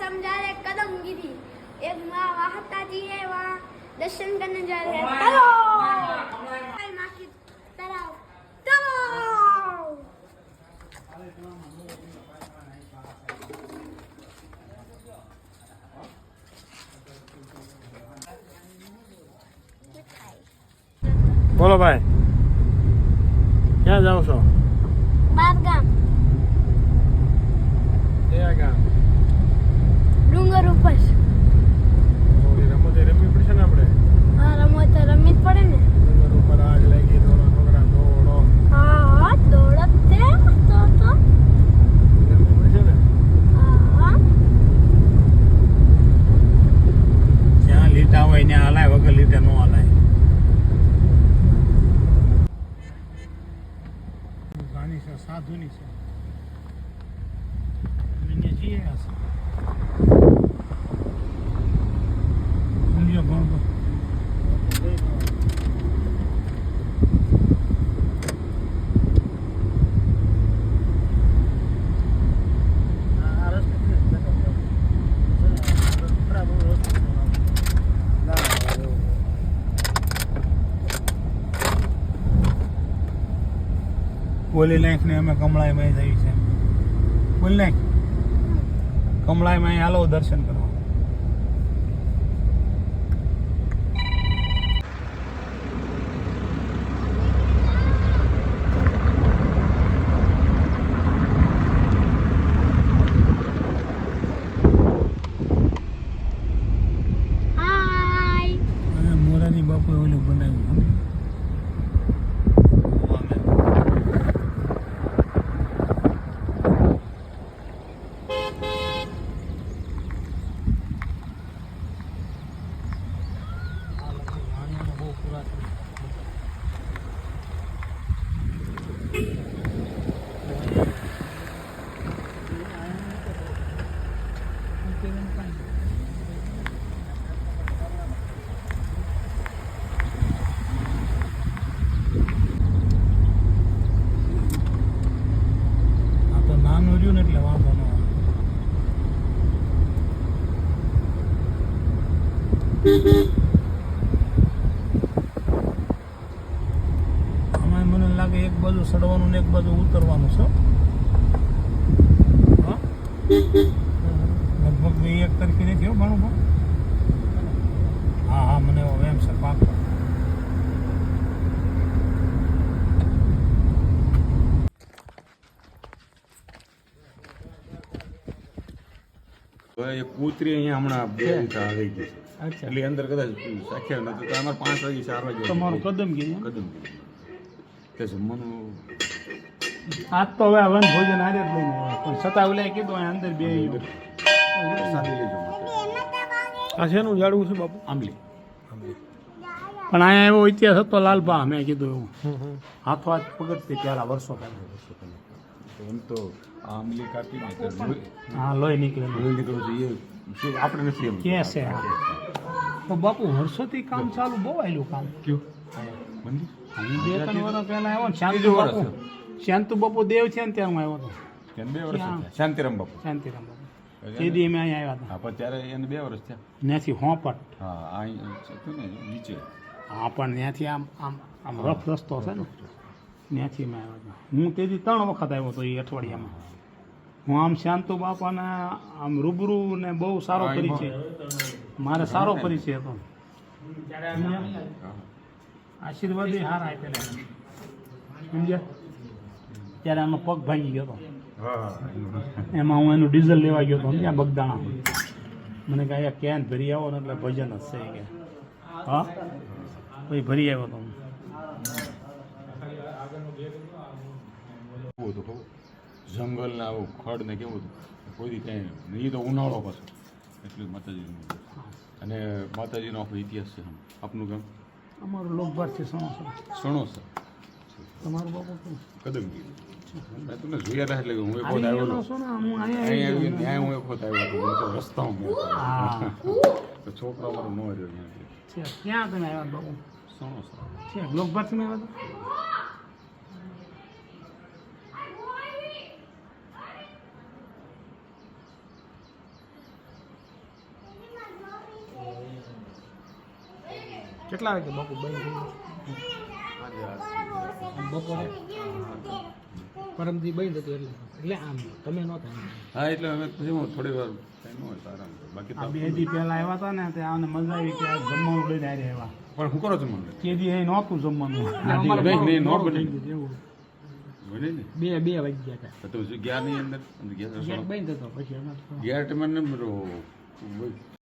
समझा रहे कदमगिरी एक माँ वहाता जी है वहाँ दर्शन करने जा रहे हैं तलाव माँ की तलाव तलाव બોલો ભાઈ ક્યાં જાવ છો? बारगाम કયા ગામ? ડુંગર ઉપર થોડી રમત રમવી પડશે ને આપણે. હા રમત રમવી જ પડે ને ડુંગર ઉપર આગ લાગી દોડો છોકરા દોડો હા દોડત તે તો રમવી પડશે ને. હા જ્યાં લીટા હોય ત્યાં હલાય વગર લીટે ન હલાય. ગાની છે સાધુની છે મને જીએ હશે સમજો ગણો બોલી નાખ ને અમે કમળાઈમાં જઈએ છે. બોલી નાખ કમળાઈમાં હાલો દર્શન કરવા. હાય મોરાની બાપુએ ઓલું બનાવ્યું. એટલે વાંધો ન આવે. આમાં મને લાગે એક બાજુ ચડવાનું ને એક બાજુ ઉતરવાનું છે. હા લગભગ બે એક તરીકે નથી થયો ઘણું પણ. હા હા મને એમ છે પાક. એક કૂતરી અહીંયા હમણાં બે રીતે આવી ગઈ છે. અચ્છા એટલે અંદર કદાચ સાખ્યા નતું તો અમારે 5 વાગે 4 વાગે તમારું કદમ ગયું કદમ કે જમવાનું આજ તો હવે વન ભોજન આજે જ લઈને આવ્યા પણ છતાં ઓલા કીધું અહીં અંદર બે સાદી લેજો આ શેનું ઝાડવું છે બાપુ? આંબલી. પણ અહીંયા એવો ઇતિહાસ હતો લાલભા મેં કીધું એવું હાથો હાથ પગથથી પહેલા વર્ષો પહેલા. એમ તો આ આંબલી કાપી ને હા લોહી નીકળે લોહી નીકળવું જોઈએ શું આપણે નથી એમ કે છે હા. તો બાપુ વર્ષોથી કામ ચાલુ બહુ આવેલું કામ. કયું મંદિર અહીં 2-3 વર્ષ પહેલા આવ્યો ને શાંતુ બીજું બાપુ વર્ષ. શાંતુ બાપુ દેવ છે ને ત્યાં હું આવ્યો હતો. એને 2 વર્ષ થયા. શાંતિરામ બાપુ. શાંતિરામ બાપુ તે દી અમે અહીંયા આવ્યા હા પણ ત્યારે એને 2 વર્ષ થયા. હતા ત્યાંથી હોપટ. હા અહીં હતું ને નીચે હા પણ ત્યાંથી આમ આમ આમ રફ રસ્તો છે ને ત્યાંથી અમે આવ્યા હતા. હું તેથી 3 વખત આવ્યો હતો એ અઠવાડિયામાં. હું આમ શાંતુ બાપાના આમ રૂબરૂ ને બહુ સારો પરિચય મારે સારો પરિચય હતો. આશીર્વાદ હારા આપેલા સમજ્યા. ત્યારે આનો પગ ભાંગી ગયો હતો એમાં હું એનું ડીઝલ લેવા ગયો હતો સમજ્યા બગદાણા. મને કહે અહીંયા કેન ભરી આવો ને એટલે ભજન જ છે કે હા પછી ભરી આવ્યો હતો. જંગલ ને આવું ખડ ને કેવું હતું કોઈ ત્યાં નહીં તો ઉનાળો પાછો એટલે માતાજીનું અને માતાજીનો આપણો ઇતિહાસ છે. આપનું ગામ અમારું લોકભારથી સણોસર. સણોસર. તમારું બાપુ કદમગીરી. મેં તમને જોયા હતા એટલે હું એક વખત આવ્યો હતો. અહીંયા આવીને ત્યાં હું એક વખત આવ્યો હતો. હું તો રસ્તામાં હા તો છોકરો મારો ન રહ્યો ત્યાંથી. છે ક્યાં તમે આવ્યા બાપુ? સણોસર. છે લોકભારથી આવ્યા હતા. કેટલા વાગે બાપુ બંધ થઈ ગયું? બપોરે પરમથી બંધ હતું એટલે આમ તમે નહોતા હા એટલે હવે પછી હું થોડી વાર ટાઈમ હોય તો આરામ કરું. બાકી આ તો 2 દી પહેલા આવ્યા હતા ને ત્યાં અમને મજા આવી કે આ જમવાનું લઈને આવ્યા પણ શું કરો છો મને તે દી અહીં નહોતું જમવાનું અમારે નહીં, નો મોડું બને. થઈ ગયું એવું. બને ને બે વાગી ગયા હતા તો ગયા નહીં અંદર ગેટ બંધ હતો પછી અમે ગયા ટાઈમ